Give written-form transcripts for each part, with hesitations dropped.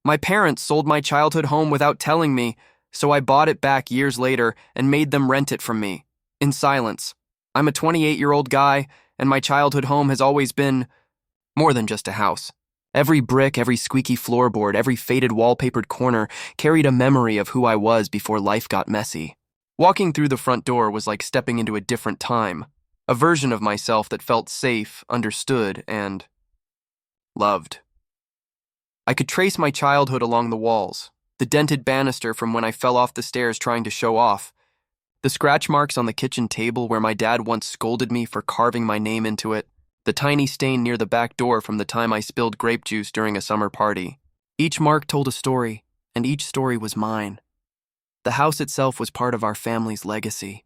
My parents sold my childhood home without telling me, so I bought it back years later and made them rent it from me, in silence. I'm a 28-year-old guy, and my childhood home has always been more than just a house. Every brick, every squeaky floorboard, every faded wallpapered corner carried a memory of who I was before life got messy. Walking through the front door was like stepping into a different time, a version of myself that felt safe, understood, and loved. I could trace my childhood along the walls, the dented banister from when I fell off the stairs trying to show off, the scratch marks on the kitchen table where my dad once scolded me for carving my name into it, the tiny stain near the back door from the time I spilled grape juice during a summer party. Each mark told a story, and each story was mine. The house itself was part of our family's legacy.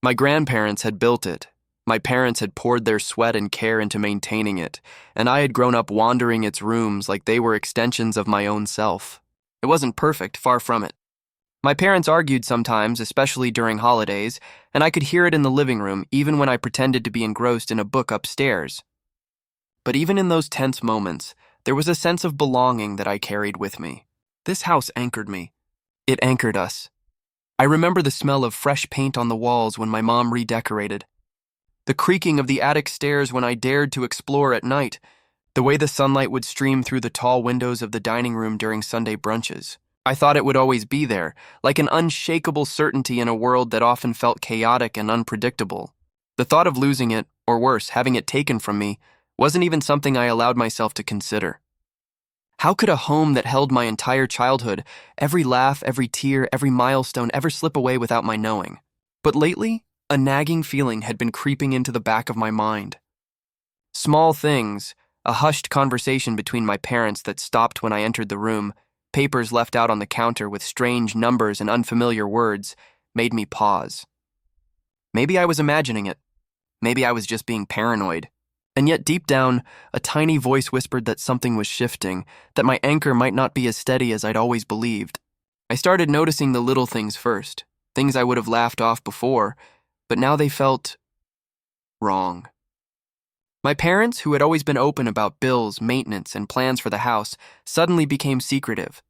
My grandparents had built it. My parents had poured their sweat and care into maintaining it, and I had grown up wandering its rooms like they were extensions of my own self. It wasn't perfect, far from it. My parents argued sometimes, especially during holidays, and I could hear it in the living room even when I pretended to be engrossed in a book upstairs. But even in those tense moments, there was a sense of belonging that I carried with me. This house anchored me. It anchored us. I remember the smell of fresh paint on the walls when my mom redecorated, the creaking of the attic stairs when I dared to explore at night, the way the sunlight would stream through the tall windows of the dining room during Sunday brunches. I thought it would always be there, like an unshakable certainty in a world that often felt chaotic and unpredictable. The thought of losing it, or worse, having it taken from me, wasn't even something I allowed myself to consider. How could a home that held my entire childhood, every laugh, every tear, every milestone, ever slip away without my knowing? But lately, a nagging feeling had been creeping into the back of my mind. Small things, a hushed conversation between my parents that stopped when I entered the room, papers left out on the counter with strange numbers and unfamiliar words, made me pause. Maybe I was imagining it. Maybe I was just being paranoid. And yet deep down, a tiny voice whispered that something was shifting, that my anchor might not be as steady as I'd always believed. I started noticing the little things first, things I would have laughed off before, but now they felt wrong. My parents, who had always been open about bills, maintenance, and plans for the house, suddenly became secretive.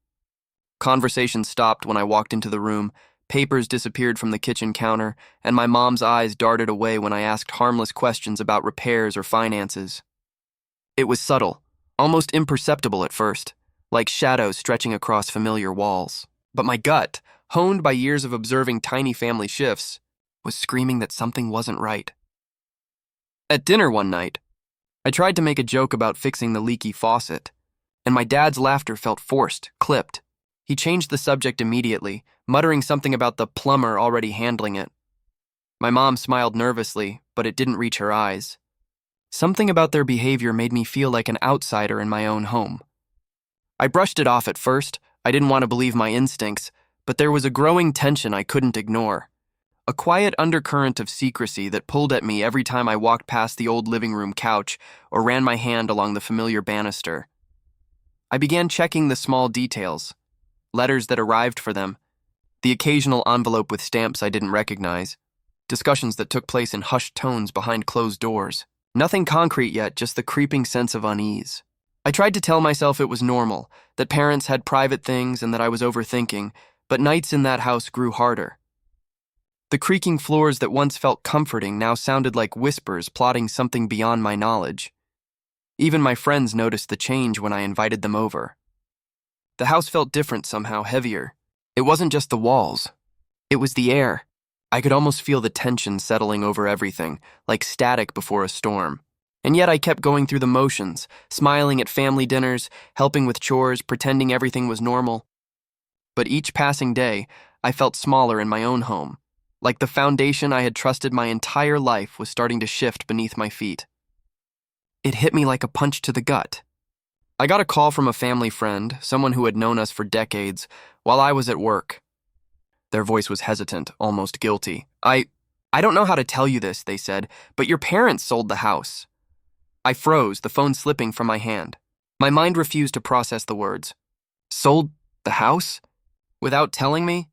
Conversations stopped when I walked into the room, papers disappeared from the kitchen counter, and my mom's eyes darted away when I asked harmless questions about repairs or finances. It was subtle, almost imperceptible at first, like shadows stretching across familiar walls. But my gut, honed by years of observing tiny family shifts, was screaming that something wasn't right. At dinner one night, I tried to make a joke about fixing the leaky faucet, and my dad's laughter felt forced, clipped. He changed the subject immediately, muttering something about the plumber already handling it. My mom smiled nervously, but it didn't reach her eyes. Something about their behavior made me feel like an outsider in my own home. I brushed it off at first. I didn't want to believe my instincts, but there was a growing tension I couldn't ignore. A quiet undercurrent of secrecy that pulled at me every time I walked past the old living room couch or ran my hand along the familiar banister. I began checking the small details, letters that arrived for them, the occasional envelope with stamps I didn't recognize, discussions that took place in hushed tones behind closed doors. Nothing concrete yet, just the creeping sense of unease. I tried to tell myself it was normal, that parents had private things and that I was overthinking, but nights in that house grew harder. The creaking floors that once felt comforting now sounded like whispers plotting something beyond my knowledge. Even my friends noticed the change when I invited them over. The house felt different somehow, heavier. It wasn't just the walls. It was the air. I could almost feel the tension settling over everything, like static before a storm. And yet I kept going through the motions, smiling at family dinners, helping with chores, pretending everything was normal. But each passing day, I felt smaller in my own home, like the foundation I had trusted my entire life was starting to shift beneath my feet. It hit me like a punch to the gut. I got a call from a family friend, someone who had known us for decades, while I was at work. Their voice was hesitant, almost guilty. I don't know how to tell you this, they said, but your parents sold the house. I froze, the phone slipping from my hand. My mind refused to process the words. Sold the house? Without telling me?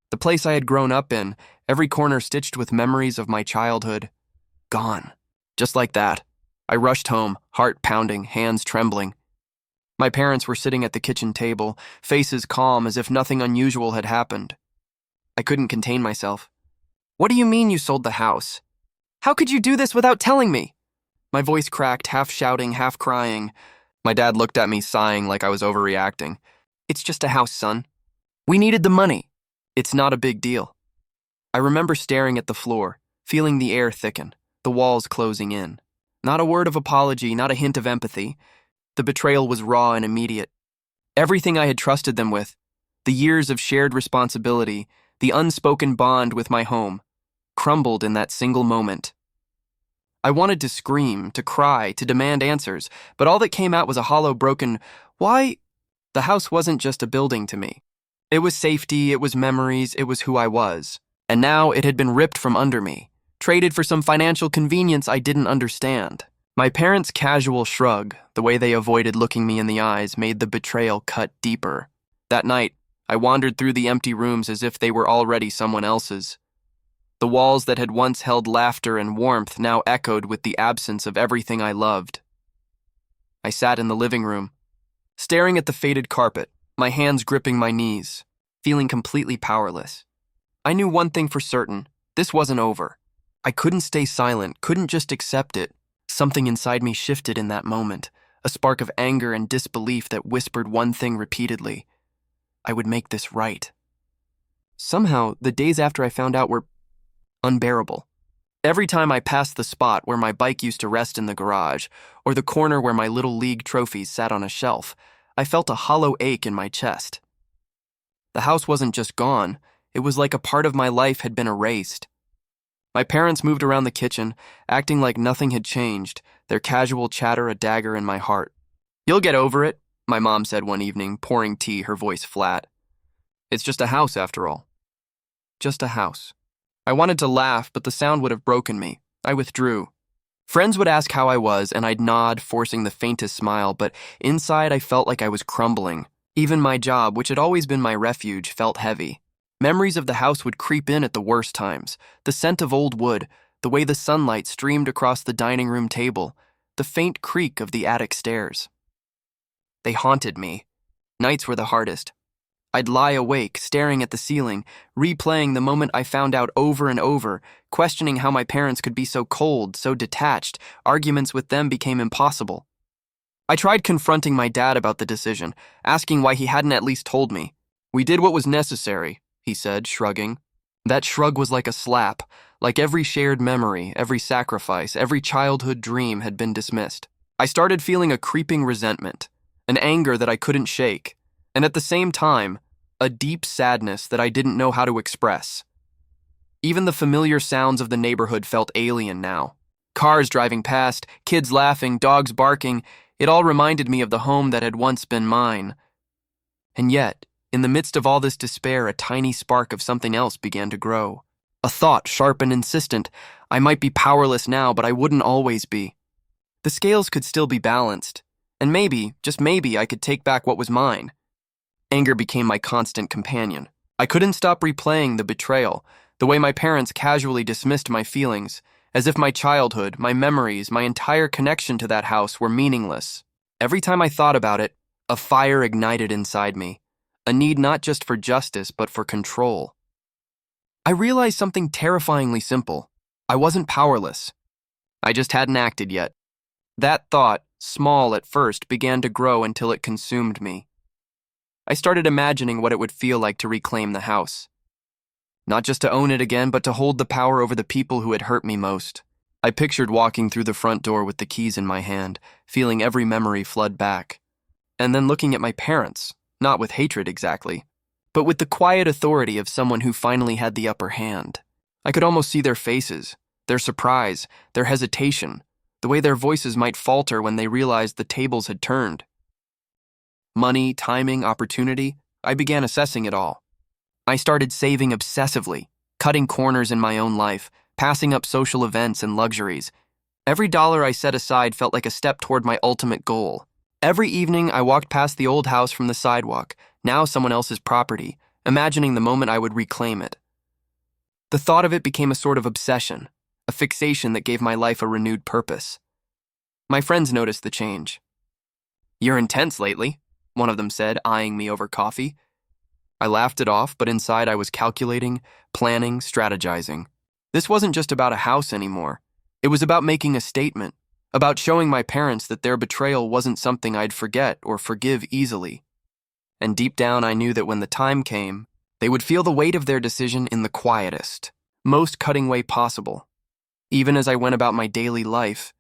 The place I had grown up in, every corner stitched with memories of my childhood. Gone. Just like that. I rushed home, heart pounding, hands trembling. My parents were sitting at the kitchen table, faces calm as if nothing unusual had happened. I couldn't contain myself. "What do you mean you sold the house? How could you do this without telling me?" My voice cracked, half shouting, half crying. My dad looked at me, sighing like I was overreacting. "It's just a house, son. We needed the money. It's not a big deal." I remember staring at the floor, feeling the air thicken, the walls closing in. Not a word of apology, not a hint of empathy. The betrayal was raw and immediate. Everything I had trusted them with, the years of shared responsibility, the unspoken bond with my home, crumbled in that single moment. I wanted to scream, to cry, to demand answers, but all that came out was a hollow, broken, "Why?" The house wasn't just a building to me. It was safety, it was memories, it was who I was. And now it had been ripped from under me, traded for some financial convenience I didn't understand. My parents' casual shrug, the way they avoided looking me in the eyes, made the betrayal cut deeper. That night, I wandered through the empty rooms as if they were already someone else's. The walls that had once held laughter and warmth now echoed with the absence of everything I loved. I sat in the living room, staring at the faded carpet, my hands gripping my knees, feeling completely powerless. I knew one thing for certain: this wasn't over. I couldn't stay silent, couldn't just accept it. Something inside me shifted in that moment, a spark of anger and disbelief that whispered one thing repeatedly: I would make this right. Somehow, the days after I found out were unbearable. Every time I passed the spot where my bike used to rest in the garage, or the corner where my little league trophies sat on a shelf, I felt a hollow ache in my chest. The house wasn't just gone, it was like a part of my life had been erased. My parents moved around the kitchen, acting like nothing had changed, their casual chatter a dagger in my heart. "You'll get over it," my mom said one evening, pouring tea, her voice flat. "It's just a house, after all." Just a house. I wanted to laugh, but the sound would have broken me. I withdrew. Friends would ask how I was, and I'd nod, forcing the faintest smile, but inside I felt like I was crumbling. Even my job, which had always been my refuge, felt heavy. Memories of the house would creep in at the worst times. The scent of old wood, the way the sunlight streamed across the dining room table, the faint creak of the attic stairs. They haunted me. Nights were the hardest. I'd lie awake, staring at the ceiling, replaying the moment I found out over and over, questioning how my parents could be so cold, so detached. Arguments with them became impossible. I tried confronting my dad about the decision, asking why he hadn't at least told me. "We did what was necessary," he said, shrugging. That shrug was like a slap, like every shared memory, every sacrifice, every childhood dream had been dismissed. I started feeling a creeping resentment, an anger that I couldn't shake, and at the same time, a deep sadness that I didn't know how to express. Even the familiar sounds of the neighborhood felt alien now. Cars driving past, kids laughing, dogs barking, it all reminded me of the home that had once been mine. And yet, in the midst of all this despair, a tiny spark of something else began to grow. A thought, sharp and insistent: I might be powerless now, but I wouldn't always be. The scales could still be balanced, and maybe, just maybe, I could take back what was mine. Anger became my constant companion. I couldn't stop replaying the betrayal, the way my parents casually dismissed my feelings, as if my childhood, my memories, my entire connection to that house were meaningless. Every time I thought about it, a fire ignited inside me. A need not just for justice, but for control. I realized something terrifyingly simple. I wasn't powerless. I just hadn't acted yet. That thought, small at first, began to grow until it consumed me. I started imagining what it would feel like to reclaim the house. Not just to own it again, but to hold the power over the people who had hurt me most. I pictured walking through the front door with the keys in my hand, feeling every memory flood back. And then looking at my parents, not with hatred exactly, but with the quiet authority of someone who finally had the upper hand. I could almost see their faces, their surprise, their hesitation, the way their voices might falter when they realized the tables had turned. Money, timing, opportunity, I began assessing it all. I started saving obsessively, cutting corners in my own life, passing up social events and luxuries. Every dollar I set aside felt like a step toward my ultimate goal. Every evening, I walked past the old house from the sidewalk, now someone else's property, imagining the moment I would reclaim it. The thought of it became a sort of obsession, a fixation that gave my life a renewed purpose. My friends noticed the change. "You're intense lately," one of them said, eyeing me over coffee. I laughed it off, but inside I was calculating, planning, strategizing. This wasn't just about a house anymore. It was about making a statement, about showing my parents that their betrayal wasn't something I'd forget or forgive easily. And deep down, I knew that when the time came, they would feel the weight of their decision in the quietest, most cutting way possible. Even as I went about my daily life,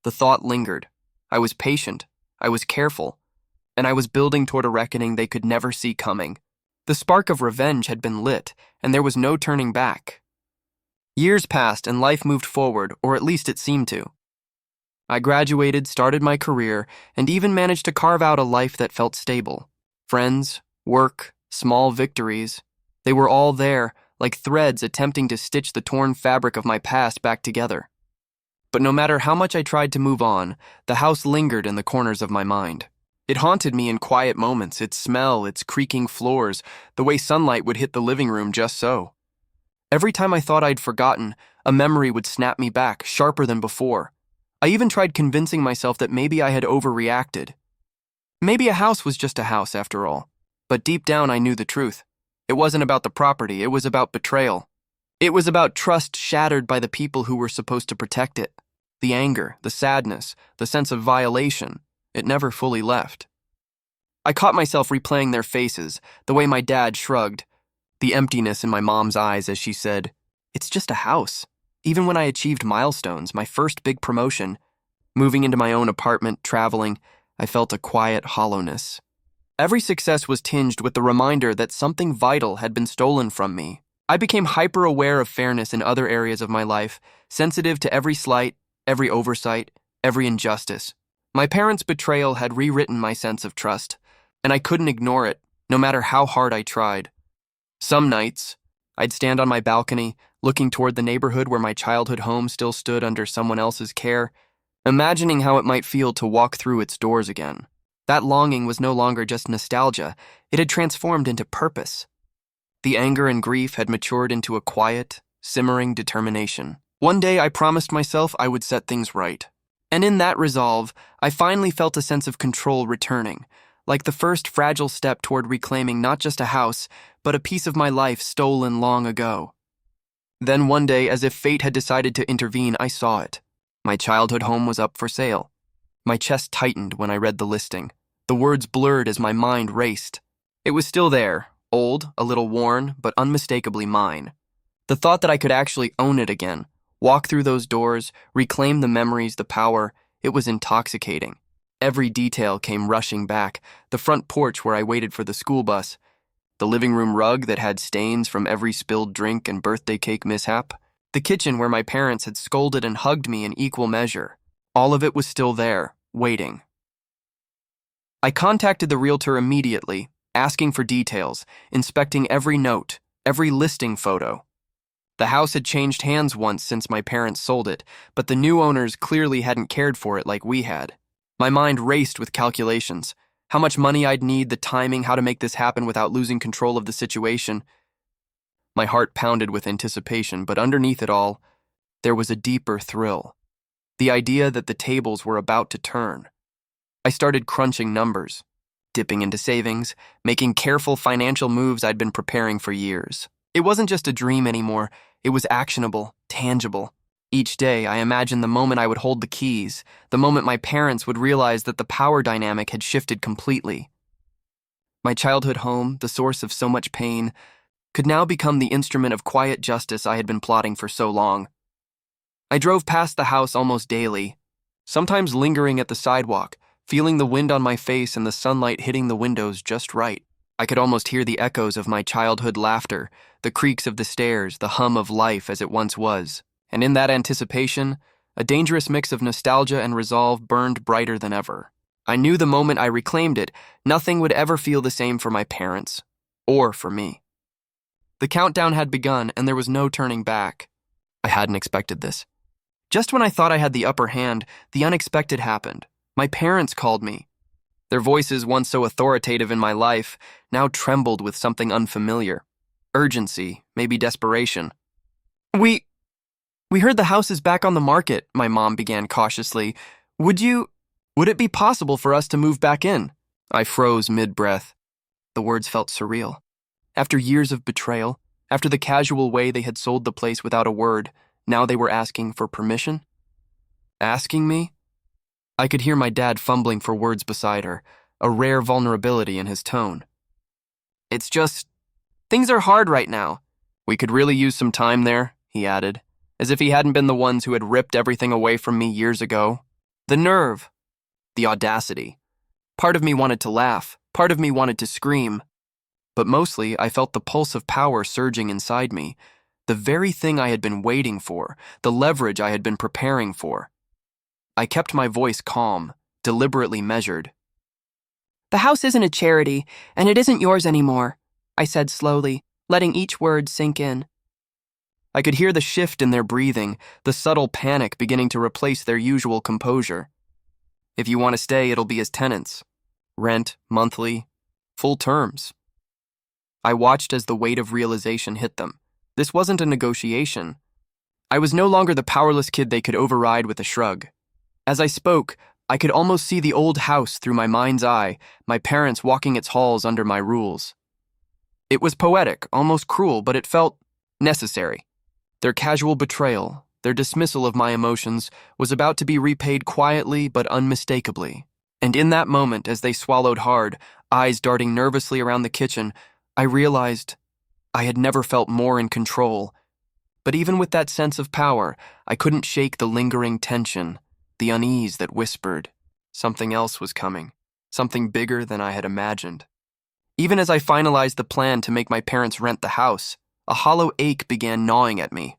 the thought lingered. I was patient, I was careful, and I was building toward a reckoning they could never see coming. The spark of revenge had been lit, and there was no turning back. Years passed and life moved forward, or at least it seemed to. I graduated, started my career, and even managed to carve out a life that felt stable. Friends, work, small victories, they were all there, like threads attempting to stitch the torn fabric of my past back together. But no matter how much I tried to move on, the house lingered in the corners of my mind. It haunted me in quiet moments, its smell, its creaking floors, the way sunlight would hit the living room just so. Every time I thought I'd forgotten, a memory would snap me back, sharper than before. I even tried convincing myself that maybe I had overreacted. Maybe a house was just a house after all. But deep down I knew the truth. It wasn't about the property, it was about betrayal. It was about trust shattered by the people who were supposed to protect it. The anger, the sadness, the sense of violation, it never fully left. I caught myself replaying their faces, the way my dad shrugged, the emptiness in my mom's eyes as she said, "It's just a house." Even when I achieved milestones, my first big promotion, moving into my own apartment, traveling, I felt a quiet hollowness. Every success was tinged with the reminder that something vital had been stolen from me. I became hyper-aware of fairness in other areas of my life, sensitive to every slight, every oversight, every injustice. My parents' betrayal had rewritten my sense of trust, and I couldn't ignore it, no matter how hard I tried. Some nights, I'd stand on my balcony, looking toward the neighborhood where my childhood home still stood under someone else's care, imagining how it might feel to walk through its doors again. That longing was no longer just nostalgia, it had transformed into purpose. The anger and grief had matured into a quiet, simmering determination. One day I promised myself I would set things right. And in that resolve, I finally felt a sense of control returning, like the first fragile step toward reclaiming not just a house, but a piece of my life stolen long ago. Then one day, as if fate had decided to intervene, I saw it. My childhood home was up for sale. My chest tightened when I read the listing. The words blurred as my mind raced. It was still there, old, a little worn, but unmistakably mine. The thought that I could actually own it again, walk through those doors, reclaim the memories, the power, it was intoxicating. Every detail came rushing back, the front porch where I waited for the school bus, the living room rug that had stains from every spilled drink and birthday cake mishap, the kitchen where my parents had scolded and hugged me in equal measure. All of it was still there, waiting. I contacted the realtor immediately, asking for details, inspecting every note, every listing photo. The house had changed hands once since my parents sold it, but the new owners clearly hadn't cared for it like we had. My mind raced with calculations. How much money I'd need, the timing, how to make this happen without losing control of the situation. My heart pounded with anticipation, but underneath it all, there was a deeper thrill. The idea that the tables were about to turn. I started crunching numbers, dipping into savings, making careful financial moves I'd been preparing for years. It wasn't just a dream anymore, it was actionable, tangible. Each day, I imagined the moment I would hold the keys, the moment my parents would realize that the power dynamic had shifted completely. My childhood home, the source of so much pain, could now become the instrument of quiet justice I had been plotting for so long. I drove past the house almost daily, sometimes lingering at the sidewalk, feeling the wind on my face and the sunlight hitting the windows just right. I could almost hear the echoes of my childhood laughter, the creaks of the stairs, the hum of life as it once was. And in that anticipation, a dangerous mix of nostalgia and resolve burned brighter than ever. I knew the moment I reclaimed it, nothing would ever feel the same for my parents, or for me. The countdown had begun, and there was no turning back. I hadn't expected this. Just when I thought I had the upper hand, the unexpected happened. My parents called me. Their voices, once so authoritative in my life, now trembled with something unfamiliar. Urgency, maybe desperation. We heard the house is back on the market, my mom began cautiously. Would you... Would it be possible for us to move back in? I froze mid-breath. The words felt surreal. After years of betrayal, after the casual way they had sold the place without a word, now they were asking for permission? Asking me? I could hear my dad fumbling for words beside her, a rare vulnerability in his tone. It's just, things are hard right now. We could really use some time there, he added, as if he hadn't been the ones who had ripped everything away from me years ago. The nerve. The audacity. Part of me wanted to laugh, part of me wanted to scream. But mostly, I felt the pulse of power surging inside me, the very thing I had been waiting for, the leverage I had been preparing for. I kept my voice calm, deliberately measured. The house isn't a charity, and it isn't yours anymore, I said slowly, letting each word sink in. I could hear the shift in their breathing, the subtle panic beginning to replace their usual composure. If you want to stay, it'll be as tenants. Rent, monthly, full terms. I watched as the weight of realization hit them. This wasn't a negotiation. I was no longer the powerless kid they could override with a shrug. As I spoke, I could almost see the old house through my mind's eye, my parents walking its halls under my rules. It was poetic, almost cruel, but it felt necessary. Their casual betrayal, their dismissal of my emotions, was about to be repaid quietly but unmistakably. And in that moment, as they swallowed hard, eyes darting nervously around the kitchen, I realized I had never felt more in control. But even with that sense of power, I couldn't shake the lingering tension, the unease that whispered. Something else was coming, something bigger than I had imagined. Even as I finalized the plan to make my parents rent the house, a hollow ache began gnawing at me.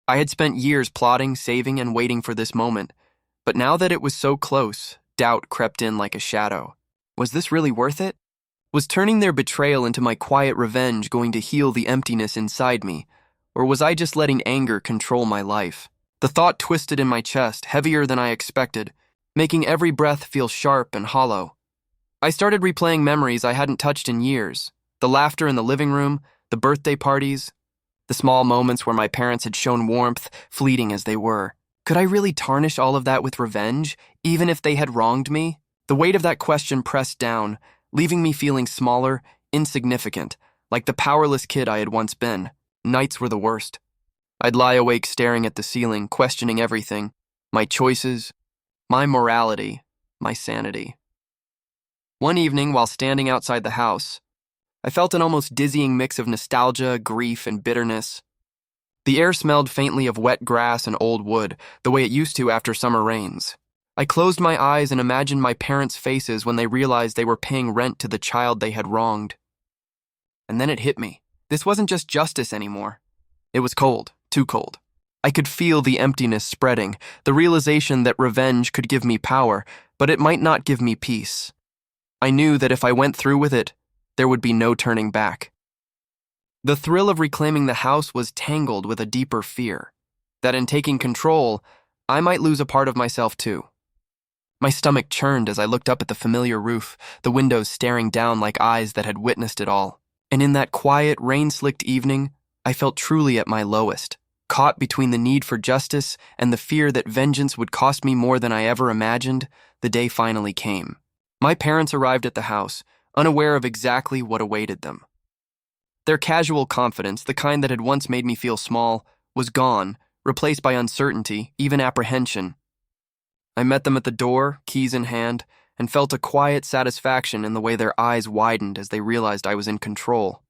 I had spent years plotting, saving, and waiting for this moment, but now that it was so close, doubt crept in like a shadow. Was this really worth it? Was turning their betrayal into my quiet revenge going to heal the emptiness inside me, or was I just letting anger control my life? The thought twisted in my chest, heavier than I expected, making every breath feel sharp and hollow. I started replaying memories I hadn't touched in years, the laughter in the living room, the birthday parties, the small moments where my parents had shown warmth, fleeting as they were. Could I really tarnish all of that with revenge, even if they had wronged me? The weight of that question pressed down, leaving me feeling smaller, insignificant, like the powerless kid I had once been. Nights were the worst. I'd lie awake staring at the ceiling, questioning everything, my choices, my morality, my sanity. One evening, while standing outside the house, I felt an almost dizzying mix of nostalgia, grief, and bitterness. The air smelled faintly of wet grass and old wood, the way it used to after summer rains. I closed my eyes and imagined my parents' faces when they realized they were paying rent to the child they had wronged. And then it hit me. This wasn't just justice anymore. It was cold, too cold. I could feel the emptiness spreading, the realization that revenge could give me power, but it might not give me peace. I knew that if I went through with it, there would be no turning back. The thrill of reclaiming the house was tangled with a deeper fear, that in taking control, I might lose a part of myself too. My stomach churned as I looked up at the familiar roof, the windows staring down like eyes that had witnessed it all. And in that quiet, rain-slicked evening, I felt truly at my lowest, caught between the need for justice and the fear that vengeance would cost me more than I ever imagined. The day finally came. My parents arrived at the house, unaware of exactly what awaited them. Their casual confidence, the kind that had once made me feel small, was gone, replaced by uncertainty, even apprehension. I met them at the door, keys in hand, and felt a quiet satisfaction in the way their eyes widened as they realized I was in control.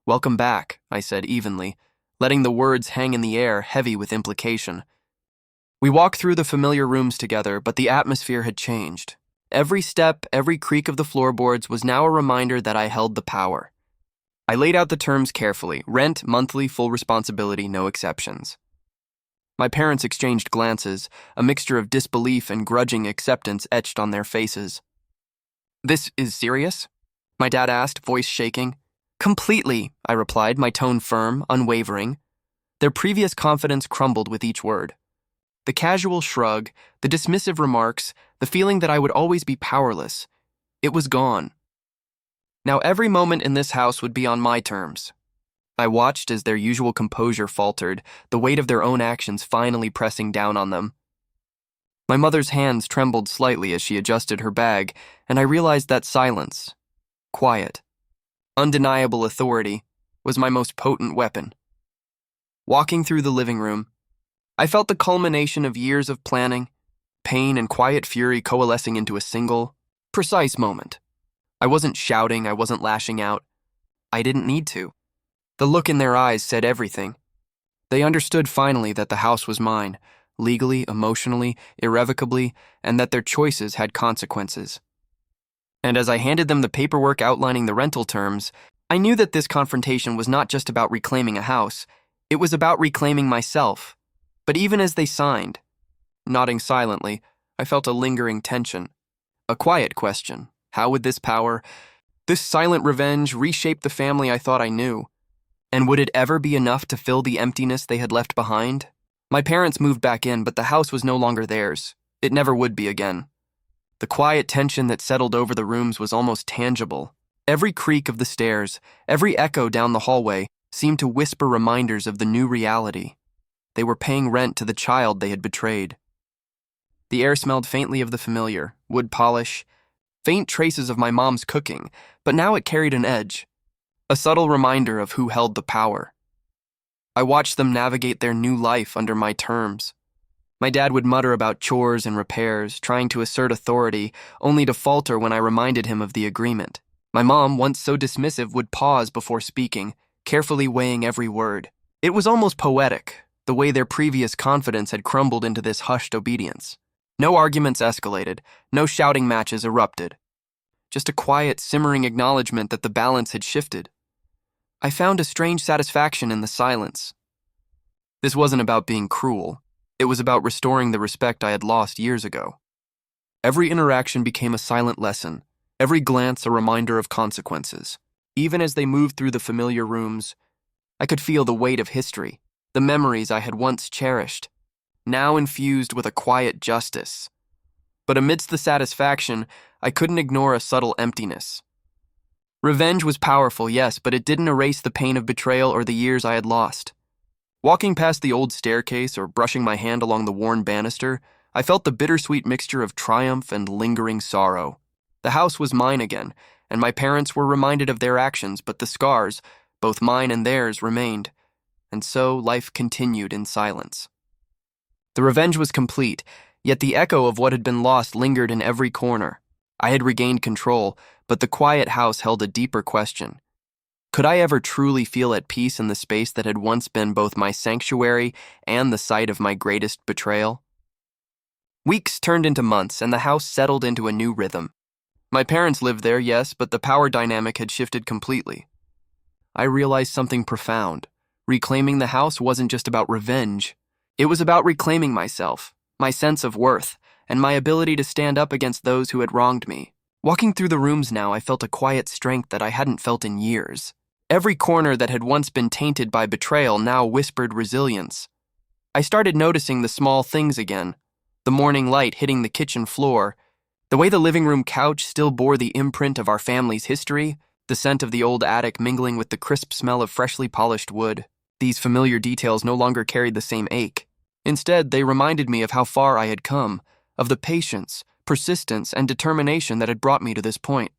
"Welcome back," I said evenly, letting the words hang in the air, heavy with implication. We walked through the familiar rooms together, but the atmosphere had changed. Every step, every creak of the floorboards was now a reminder that I held the power. I laid out the terms carefully: rent, monthly, full responsibility, no exceptions. My parents exchanged glances, a mixture of disbelief and grudging acceptance etched on their faces. "This is serious?" my dad asked, voice shaking. "Completely," I replied, my tone firm, unwavering. Their previous confidence crumbled with each word. The casual shrug, the dismissive remarks, the feeling that I would always be powerless, it was gone. Now every moment in this house would be on my terms. I watched as their usual composure faltered, the weight of their own actions finally pressing down on them. My mother's hands trembled slightly as she adjusted her bag, and I realized that silence, quiet, undeniable authority, was my most potent weapon. Walking through the living room, I felt the culmination of years of planning, pain and quiet fury coalescing into a single, precise moment. I wasn't shouting, I wasn't lashing out. I didn't need to. The look in their eyes said everything. They understood finally that the house was mine, legally, emotionally, irrevocably, and that their choices had consequences. And as I handed them the paperwork outlining the rental terms, I knew that this confrontation was not just about reclaiming a house, it was about reclaiming myself. But even as they signed, nodding silently, I felt a lingering tension. A quiet question. How would this power, this silent revenge, reshape the family I thought I knew? And would it ever be enough to fill the emptiness they had left behind? My parents moved back in, but the house was no longer theirs. It never would be again. The quiet tension that settled over the rooms was almost tangible. Every creak of the stairs, every echo down the hallway seemed to whisper reminders of the new reality. They were paying rent to the child they had betrayed. The air smelled faintly of the familiar, wood polish, faint traces of my mom's cooking, but now it carried an edge, a subtle reminder of who held the power. I watched them navigate their new life under my terms. My dad would mutter about chores and repairs, trying to assert authority, only to falter when I reminded him of the agreement. My mom, once so dismissive, would pause before speaking, carefully weighing every word. It was almost poetic, the way their previous confidence had crumbled into this hushed obedience. No arguments escalated, no shouting matches erupted. Just a quiet, simmering acknowledgement that the balance had shifted. I found a strange satisfaction in the silence. This wasn't about being cruel. It was about restoring the respect I had lost years ago. Every interaction became a silent lesson, every glance a reminder of consequences. Even as they moved through the familiar rooms, I could feel the weight of history, the memories I had once cherished, now infused with a quiet justice. But amidst the satisfaction, I couldn't ignore a subtle emptiness. Revenge was powerful, yes, but it didn't erase the pain of betrayal or the years I had lost. Walking past the old staircase or brushing my hand along the worn banister, I felt the bittersweet mixture of triumph and lingering sorrow. The house was mine again, and my parents were reminded of their actions, but the scars, both mine and theirs, remained. And so life continued in silence. The revenge was complete, yet the echo of what had been lost lingered in every corner. I had regained control, but the quiet house held a deeper question. Could I ever truly feel at peace in the space that had once been both my sanctuary and the site of my greatest betrayal? Weeks turned into months, and the house settled into a new rhythm. My parents lived there, yes, but the power dynamic had shifted completely. I realized something profound. Reclaiming the house wasn't just about revenge. It was about reclaiming myself, my sense of worth, and my ability to stand up against those who had wronged me. Walking through the rooms now, I felt a quiet strength that I hadn't felt in years. Every corner that had once been tainted by betrayal now whispered resilience. I started noticing the small things again, the morning light hitting the kitchen floor, the way the living room couch still bore the imprint of our family's history, the scent of the old attic mingling with the crisp smell of freshly polished wood. These familiar details no longer carried the same ache. Instead, they reminded me of how far I had come, of the patience, persistence, and determination that had brought me to this point.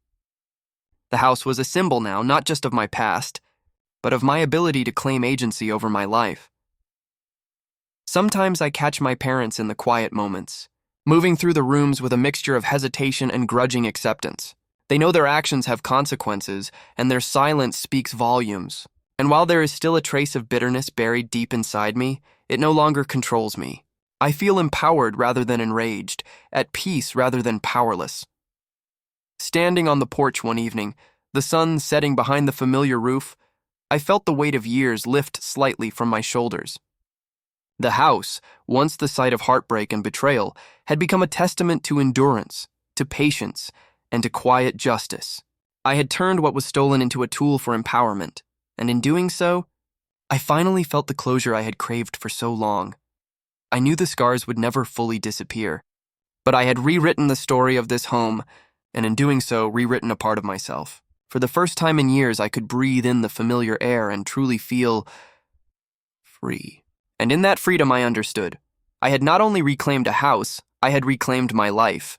The house was a symbol now, not just of my past, but of my ability to claim agency over my life. Sometimes I catch my parents in the quiet moments, moving through the rooms with a mixture of hesitation and grudging acceptance. They know their actions have consequences, and their silence speaks volumes. And while there is still a trace of bitterness buried deep inside me, it no longer controls me. I feel empowered rather than enraged, at peace rather than powerless. Standing on the porch one evening, the sun setting behind the familiar roof, I felt the weight of years lift slightly from my shoulders. The house, once the site of heartbreak and betrayal, had become a testament to endurance, to patience, and to quiet justice. I had turned what was stolen into a tool for empowerment, and in doing so, I finally felt the closure I had craved for so long. I knew the scars would never fully disappear, but I had rewritten the story of this home, and in doing so, rewritten a part of myself. For the first time in years, I could breathe in the familiar air and truly feel free. And in that freedom, I understood. I had not only reclaimed a house, I had reclaimed my life.